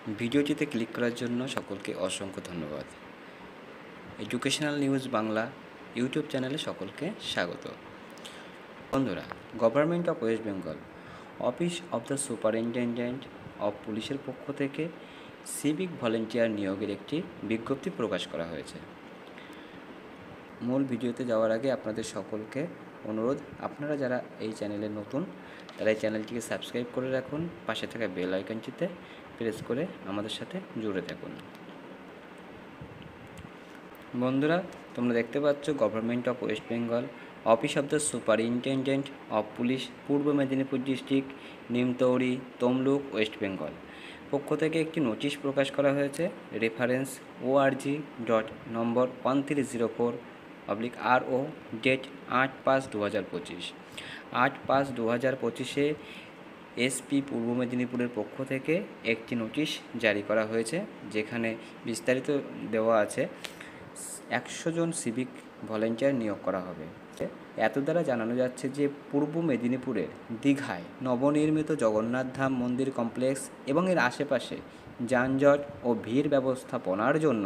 ভিডিওটিতে ক্লিক করার জন্য সকলকে অসংখ্য ধন্যবাদ। এডুকেশনাল নিউজ বাংলা ইউটিউব চ্যানেলে সকলকে স্বাগত। বন্ধুরা, government of West Bengal office of the superintendent of পুলিশের পক্ষ থেকে সিভিক ভলেন্টিয়ার নিয়োগের একটি বিজ্ঞপ্তি প্রকাশ করা হয়েছে। মূল ভিডিওতে যাওয়ার আগে আপনাদের সকলকে অনুরোধ, আপনারা যারা এই চ্যানেলে নতুন তারা এই চ্যানেলটিকে সাবস্ক্রাইব করে রাখুন, পাশে থাকা বেল আইকনটিতে প্রেস করে আমাদের সাথে জুড়ে থাকুন। বন্ধুরা, তোমরা দেখতে পাচ্ছ government of West Bengal office of the superintendent of police Purba Medinipur district, Nimtouri, Tamluk, West Bengal পক্ষ থেকে একটি নোটিশ প্রকাশ করা হয়েছে। রেফারেন্স ORG নম্বর 1304/RO, ডেট 8/5/2025। 8/5/2025-এ SP পূর্ব মেদিনীপুরের পক্ষ থেকে একটি নোটিশ জারি করা হয়েছে, যেখানে বিস্তারিত দেওয়া আছে 100 জন সিভিক ভলেন্টিয়ার নিয়োগ করা হবে। এত দ্বারা জানানো যাচ্ছে যে পূর্ব মেদিনীপুরের দীঘায় নবনির্মিত জগন্নাথ ধাম মন্দির কমপ্লেক্স এবং এর আশেপাশে যানজট ও ভিড় ব্যবস্থাপনার জন্য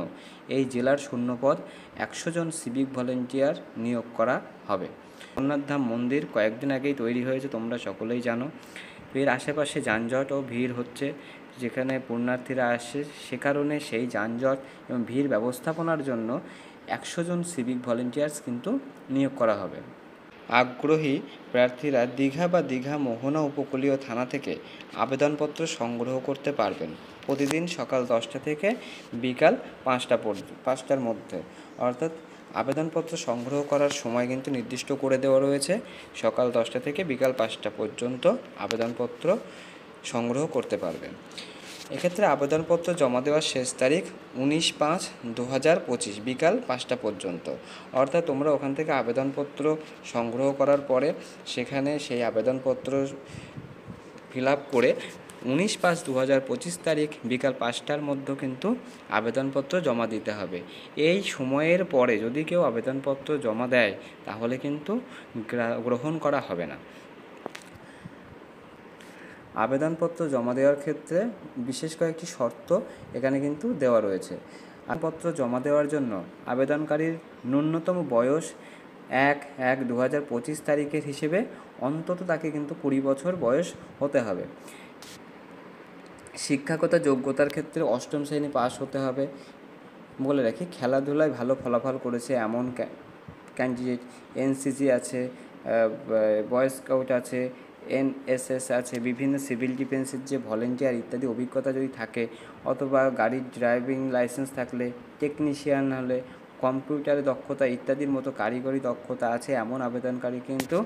এই জেলার শূন্যপদ 100 জন সিভিক ভলেন্টিয়ার নিয়োগ করা হবে। জগন্নাথ ধাম মন্দির কয়েকদিন আগেই তৈরি হয়েছে, তোমরা সকলেই জানো। এর আশেপাশে যানজট ও ভিড় হচ্ছে, যেখানে পুণ্যার্থীরা আসে, সে কারণে সেই যানজট এবং ভিড় ব্যবস্থাপনার জন্য 100 জন সিভিক ভলেন্টিয়ার্স কিন্তু নিয়োগ করা হবে। আগ্রহী প্রার্থীরা দীঘা বা দীঘা মোহনা উপকূলীয় থানা থেকে আবেদনপত্র সংগ্রহ করতে পারবেন প্রতিদিন সকাল 10টা থেকে বিকাল 5টার মধ্যে। অর্থাৎ আবেদনপত্র সংগ্রহ করার সময় কিন্তু নির্দিষ্ট করে দেওয়া রয়েছে। সকাল 10টা থেকে বিকাল 5টা পর্যন্ত আবেদনপত্র সংগ্রহ করতে পারবেন। এক্ষেত্রে আবেদনপত্র জমা দেওয়ার শেষ তারিখ 19/5/2025 বিকাল 5টা পর্যন্ত। অর্থাৎ তোমরা ওখান থেকে আবেদনপত্র সংগ্রহ করার পরে সেখানে সেই আবেদনপত্র ফিল আপ করে 19/5/2025 তারিখ বিকাল 5টার মধ্যে কিন্তু আবেদনপত্র জমা দিতে হবে। এই সময়ের পরে যদি কেউ আবেদনপত্র জমা দেয় তাহলে কিন্তু গ্রহণ করা হবে না। আবেদনপত্র জমা দেওয়ার ক্ষেত্রে বিশেষ কয়েকটি শর্ত এখানে কিন্তু দেওয়া রয়েছে। আবেদনপত্র জমা দেওয়ার জন্য আবেদনকারীর ন্যূনতম বয়স 1/1/2025 তারিখের হিসেবে অন্তত তাকে কিন্তু 20 বছর বয়স হতে হবে। শিক্ষাগত যোগ্যতার ক্ষেত্রে 8ম শ্রেণী পাস হতে হবে। বলে রাখি, খেলাধুলায় ভালো ফলাফল করেছে এমন ক্যান্ডিডেট, NCC আছে, বয় স্কাউট আছে, NSS আছে, বিভিন্ন সিভিল ডিফেন্সের যে ভলেন্টিয়ার ইত্যাদি অভিজ্ঞতা যদি থাকে, অথবা গাড়ির ড্রাইভিং লাইসেন্স থাকলে, টেকনিশিয়ান হলে, কম্পিউটারে দক্ষতা ইত্যাদির মতো কারিগরি দক্ষতা আছে এমন আবেদনকারী কিন্তু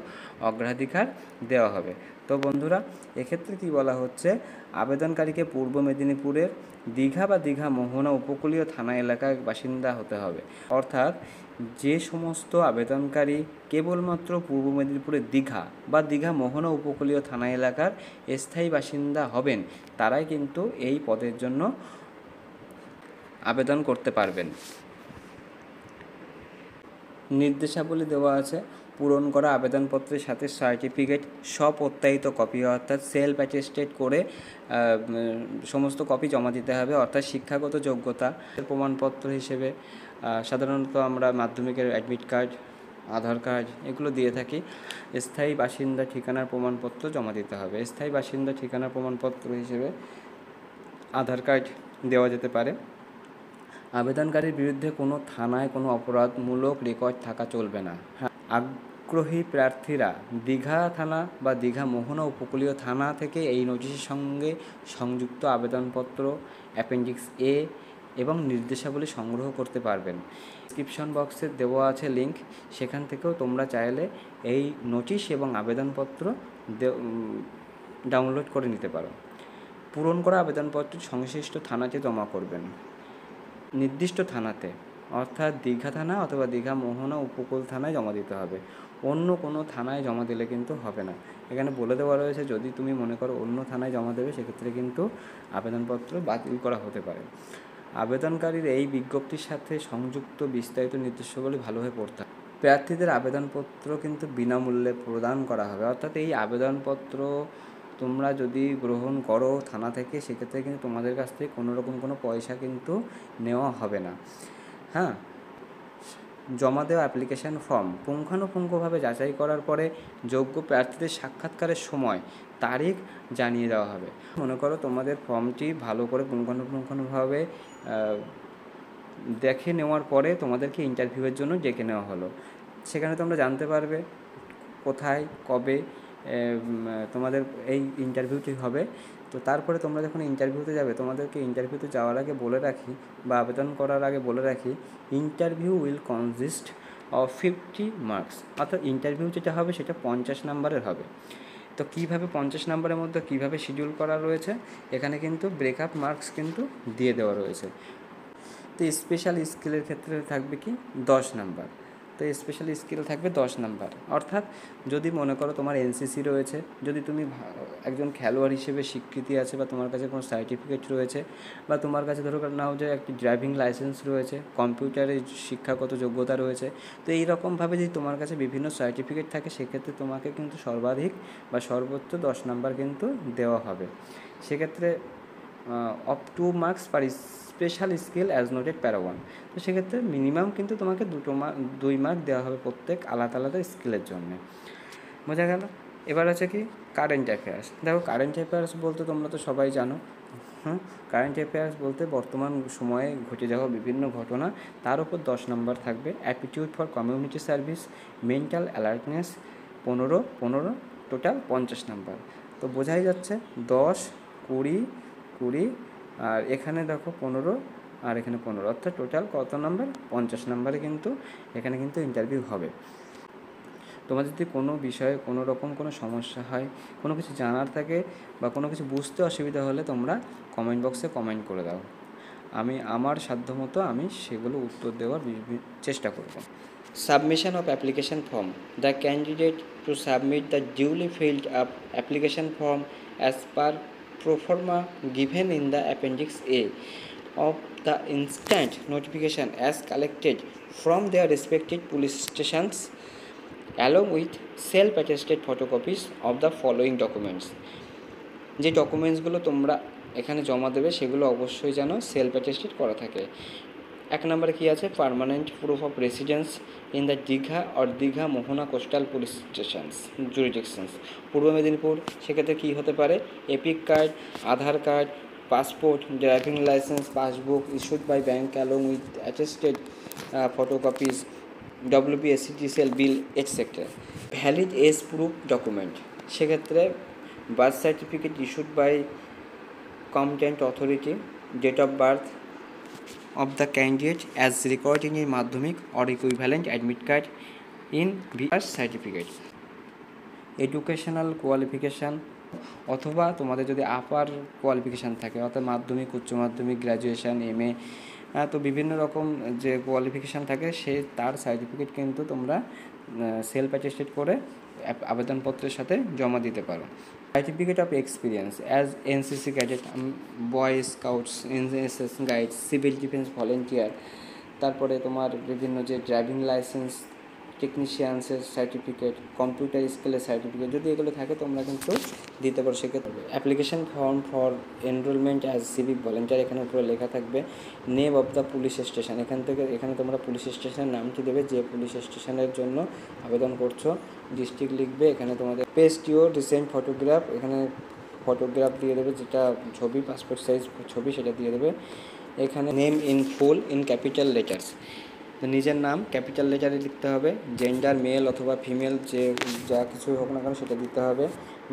অগ্রাধিকার দেওয়া হবে। তো বন্ধুরা, এক্ষেত্রে কি বলা হচ্ছে, আবেদনকারীকে পূর্ব মেদিনীপুরের দীঘা বা দীঘা মোহনা উপকূলীয় থানা এলাকার বাসিন্দা হতে হবে। অর্থাৎ যে সমস্ত আবেদনকারী কেবলমাত্র পূর্ব মেদিনীপুরের দীঘা বা দীঘা মোহনা উপকূলীয় থানা এলাকার স্থায়ী বাসিন্দা হবেন, তারাই কিন্তু এই পদের জন্য আবেদন করতে পারবেন। নির্দেশাবলী দেওয়া আছে। পূরণ করা আবেদনপত্রের সাথে সার্টিফিকেট স্বপ্রত্যায়িত কপি, অর্থাৎ সেলফ অ্যাটেস্টেড করে সমস্ত কপি জমা দিতে হবে। অর্থাৎ শিক্ষাগত যোগ্যতা প্রমাণপত্র হিসেবে সাধারণত আমরা মাধ্যমিকের অ্যাডমিট কার্ড, আধার কার্ড এগুলো দিয়ে থাকি। স্থায়ী বাসিন্দা ঠিকানার প্রমাণপত্র জমা দিতে হবে। স্থায়ী বাসিন্দা ঠিকানার প্রমাণপত্র হিসেবে আধার কার্ড দেওয়া যেতে পারে। আবেদনকারীর বিরুদ্ধে কোনো থানায় কোনো অপরাধমূলক রেকর্ড থাকা চলবে না। আগ্রহী প্রার্থীরা দীঘা থানা বা দীঘা মোহনা উপকূলীয় থানা থেকে এই নোটিশের সঙ্গে সংযুক্ত আবেদনপত্র, অ্যাপেন্ডিক্স A এবং নির্দেশাবলী সংগ্রহ করতে পারবেন। ডিসক্রিপশন বক্সে দেওয়া আছে লিঙ্ক, সেখান থেকেও তোমরা চাইলে এই নোটিশ এবং আবেদনপত্র ডাউনলোড করে নিতে পারো। পূরণ করা আবেদনপত্র সংশ্লিষ্ট থানাতে জমা করবেন। নির্দিষ্ট থানাতে, অর্থাৎ দীঘা থানা অথবা দীঘা মোহনা উপকূল থানায় জমা দিতে হবে। অন্য কোনো থানায় জমা দিলে কিন্তু হবে না। এখানে বলে দেওয়া রয়েছে, যদি তুমি মনে করো অন্য থানায় জমা দেবে, সেক্ষেত্রে কিন্তু আবেদনপত্র বাতিল করা হতে পারে। আবেদনকারীর এই বিজ্ঞপ্তির সাথে সংযুক্ত বিস্তারিত নির্দেশাবলী ভালোভাবে পড়তে হবে। প্রার্থীদের আবেদনপত্র কিন্তু বিনামূল্যে প্রদান করা হবে। অর্থাৎ এই আবেদনপত্র তোমরা যদি গ্রহণ করো থানা থেকে, সেক্ষেত্রে কিন্তু তোমাদের কাছ থেকে কোনো রকম কোনো পয়সা কিন্তু নেওয়া হবে না। হ্যাঁ, জমা দেওয়া অ্যাপ্লিকেশান ফর্ম পুঙ্খানুপুঙ্খভাবে যাচাই করার পরে যোগ্য প্রার্থীদের সাক্ষাৎকারের সময় তারিখ জানিয়ে দেওয়া হবে। মনে করো তোমাদের ফর্মটি ভালো করে পুঙ্খানুপুঙ্খভাবে দেখে নেওয়ার পরে তোমাদেরকে ইন্টারভিউয়ের জন্য ডেকে নেওয়া হলো। সেখানে তোমরা জানতে পারবে কোথায় কবে তোমাদের এই ইন্টারভিউটি হবে। তো তারপরে তোমরা যখন ইন্টারভিউতে যাবে, তোমাদেরকে ইন্টারভিউতে যাওয়ার আগে বলে রাখি বা আবেদন করার আগে বলে রাখি, interview will consist of 50 marks. অর্থাৎ ইন্টারভিউ যেটা হবে সেটা 50 নাম্বারের হবে। তো কীভাবে 50 নাম্বারের মধ্যে কীভাবে শিডিউল করা রয়েছে, এখানে কিন্তু ব্রেকআপ মার্কস কিন্তু দিয়ে দেওয়া রয়েছে। তো স্পেশাল স্কিলের ক্ষেত্রে থাকবে কি 10 নাম্বার। তো স্পেশাল স্কিল থাকবে 10 নাম্বার। অর্থাৎ যদি মনে করো তোমার এনসিসি রয়েছে, যদি তুমি একজন খেলোয়াড় হিসেবে স্বীকৃতি আছে, বা তোমার কাছে কোনো সার্টিফিকেট রয়েছে, বা তোমার কাছে ধরো নাও যে একটি ড্রাইভিং লাইসেন্স রয়েছে, কম্পিউটারে শিক্ষাগত যোগ্যতা রয়েছে, তো এইরকমভাবে যদি তোমার কাছে বিভিন্ন সার্টিফিকেট থাকে, সেক্ষেত্রে তোমাকে কিন্তু সর্বাধিক বা সর্বোচ্চ 10 নাম্বার কিন্তু দেওয়া হবে। সেক্ষেত্রে অপ টু মার্কস পার স্পেশাল স্কিল অ্যাজ নোটেড প্যারা 1। তো সেক্ষেত্রে মিনিমাম কিন্তু তোমাকে 2 মার্ক দেওয়া হবে প্রত্যেক আলাদা আলাদা স্কিলের জন্য। বোঝা গেল? এবার আছে কি কারেন্ট অ্যাফেয়ার্স। দেখো, কারেন্ট অ্যাফেয়ার্স বলতে তোমরা তো সবাই জানো। কারেন্ট অ্যাফেয়ার্স বলতে বর্তমান সময়ে ঘটে যাওয়া বিভিন্ন ঘটনা, তার উপর 10 নম্বর থাকবে। Aptitude for community service, mental alertness 15, total 50 number. তো বোঝাই যাচ্ছে 10, 20, আর এখানে দেখো 15, আর এখানে 15, অর্থাৎ টোটাল কত নাম্বার? 50 নাম্বারে কিন্তু এখানে কিন্তু ইন্টারভিউ হবে। তোমার যদি কোনো বিষয়ে কোনো রকম কোনো সমস্যা হয়, কোনো কিছু জানার থাকে, বা কোনো কিছু বুঝতে অসুবিধা হলে তোমরা কমেন্ট বক্সে কমেন্ট করে দাও। আমি আমার সাধ্যমতো আমি সেগুলো উত্তর দেওয়ার চেষ্টা করব। Submission of application form. The candidate to submit the duly filled up application form as per pro forma given in the Appendix A of the instant notification as collected from their respective police stations, along with self-attested photocopies of the following documents. যে ডকুমেন্টসগুলো তোমরা এখানে জমা দেবে সেগুলো অবশ্যই যেন self attested করা থাকে। 1 নম্বরে কী আছে? Permanent proof of residence in the Digha or Digha Mohana coastal police stations jurisdictions, Purba Medinipur. সেক্ষেত্রে কী হতে পারে? EPIC card, Aadhaar card, passport, driving licence, passbook issued by bank along with attested photocopies, WBSCTCL bill etcetera. Valid age proof document, সেক্ষেত্রে birth certificate issued by competent authority, date of birth of the candidate as recorded in a madhyamik or equivalent admit card in birth certificate, educational qualification অথবা তোমাদের যদি আপার qualification থাকে, অর্থাৎ মাধ্যমিক, উচ্চ মাধ্যমিক, graduation, MA, তো বিভিন্ন রকম যে কোয়ালিফিকেশান থাকে তার সার্টিফিকেট কিন্তু তোমরা সেলফ অ্যাটেস্টেড করে আবেদনপত্রের সাথে জমা দিতে পারো। Certificate of experience as NCC cadet, boy scouts, NSS guide, civil defence volunteer, তারপরে তোমার বিভিন্ন যে ড্রাইভিং লাইসেন্স, টেকনিশিয়ানসের সার্টিফিকেট, কম্পিউটার স্কিলের সার্টিফিকেট, যদি এগুলো থাকে তোমরা কিন্তু দিতে পারো। সেক্ষেত্রে application form for enrolment as civic volunteer, এখানে উপরে লেখা থাকবে name of the police station. এখানে তোমরা পুলিশ স্টেশনের নামটি দেবে, যে পুলিশ স্টেশনের জন্য আবেদন করছো। ডিস্ট্রিক্ট লিখবে, এখানে তোমাদের পেস্ট ইউর রিসেন্ট ফটোগ্রাফ, এখানে ফটোগ্রাফ দিয়ে দেবে, যেটা ছবি, পাসপোর্ট সাইজ ছবি, সেটা দিয়ে দেবে। এখানে name in full in capital letters, নিজের নাম ক্যাপিটাল লেটারে লিখতে হবে। জেন্ডার মেল অথবা ফিমেল, যে যা কিছুই হোক না কেন সেটা দিতে হবে।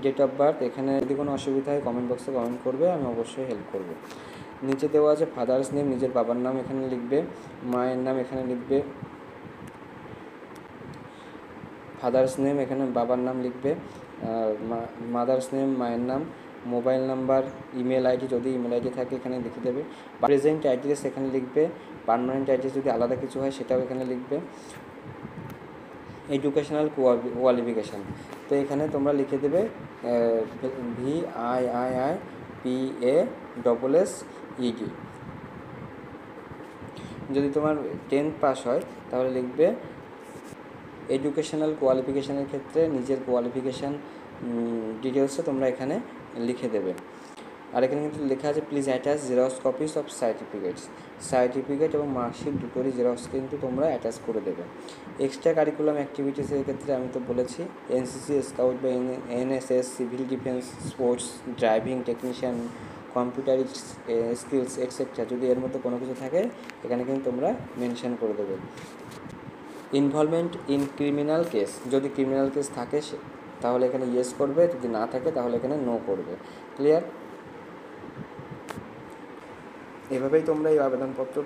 ডেট অফ বার্থ, এখানে যদি কোনো অসুবিধা হয় কমেন্ট বক্সে কমেন্ট করবে, আমি অবশ্যই হেল্প করব। নিচে দেওয়া আছে ফাদার্স নেম, নিজের বাবার নাম এখানে লিখবে, মায়ের নাম এখানে লিখবে, ফাদার্স নেম এখানে বাবার নাম লিখবে, মাদার্স নেম মায়ের নাম, মোবাইল নাম্বার, ইমেল আইডি, যদি ইমেল আইডি থাকে এখানে লিখে দেবে। প্রেজেন্ট অ্যাড্রেস এখানে লিখবে, পার্মানেন্ট অ্যাড্রেস যদি আলাদা কিছু হয় সেটাও এখানে লিখবে। এডুকেশনাল কোয়ালিফিকেশান, তো এখানে তোমরা লিখে দেবে VIIPASSED। যদি তোমার 10th পাস হয় তাহলে লিখবে এডুকেশনাল কোয়ালিফিকেশানের ক্ষেত্রে নিজের কোয়ালিফিকেশান ডিটেলসে তোমরা এখানে লিখে দেবে। আর এখানে কিন্তু লেখা আছে please attach xerox copies of certificate এবং মার্কশিট দুটোরই জেরক্স কিন্তু তোমরা অ্যাটাচ করে দেবে। এক্সট্রা কারিকুলাম অ্যাক্টিভিটিসের ক্ষেত্রে আমি তো বলেছি এনসিসি, স্কাউট বা NSS, civil defence, sports, driving technician, computer skills etcetera, যদি এর মধ্যে কোনো কিছু থাকে এখানে কিন্তু তোমরা মেনশন করে দেবে। ইনভলভমেন্ট ইন ক্রিমিনাল কেস, যদি ক্রিমিনাল কেস থাকে তাহলে এখানে ইয়েস করবে, যদি না থাকে তাহলে এখানে নো করবে। ক্লিয়ার? এভাবেই তোমরা এই আবেদনপত্র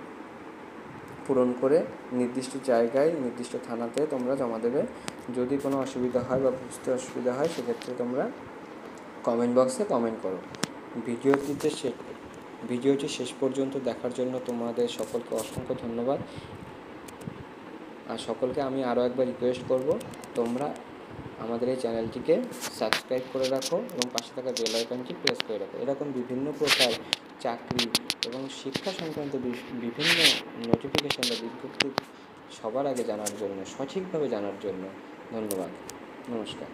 পূরণ করে নির্দিষ্ট জায়গায় নির্দিষ্ট থানাতে তোমরা জমা দেবে। যদি কোনো অসুবিধা হয় বা বুঝতে অসুবিধা হয় সেক্ষেত্রে তোমরা কমেন্ট বক্সে কমেন্ট করো। ভিডিওটি শেষ পর্যন্ত দেখার জন্য তোমাদের সকলকে অসংখ্য ধন্যবাদ। আর সকলকে আমি আরও একবার রিকোয়েস্ট করব, তোমরা আমাদের এই চ্যানেলটিকে সাবস্ক্রাইব করে রাখো এবং পাশে থাকা বেল আইকনটি প্রেস করে রাখো। এরকম বিভিন্ন প্রকার চাকরি এবং শিক্ষা সংক্রান্ত বিভিন্ন নোটিফিকেশন বা বিজ্ঞপ্তি সবার আগে জানার জন্য, সঠিকভাবে জানার জন্য ধন্যবাদ। নমস্কার।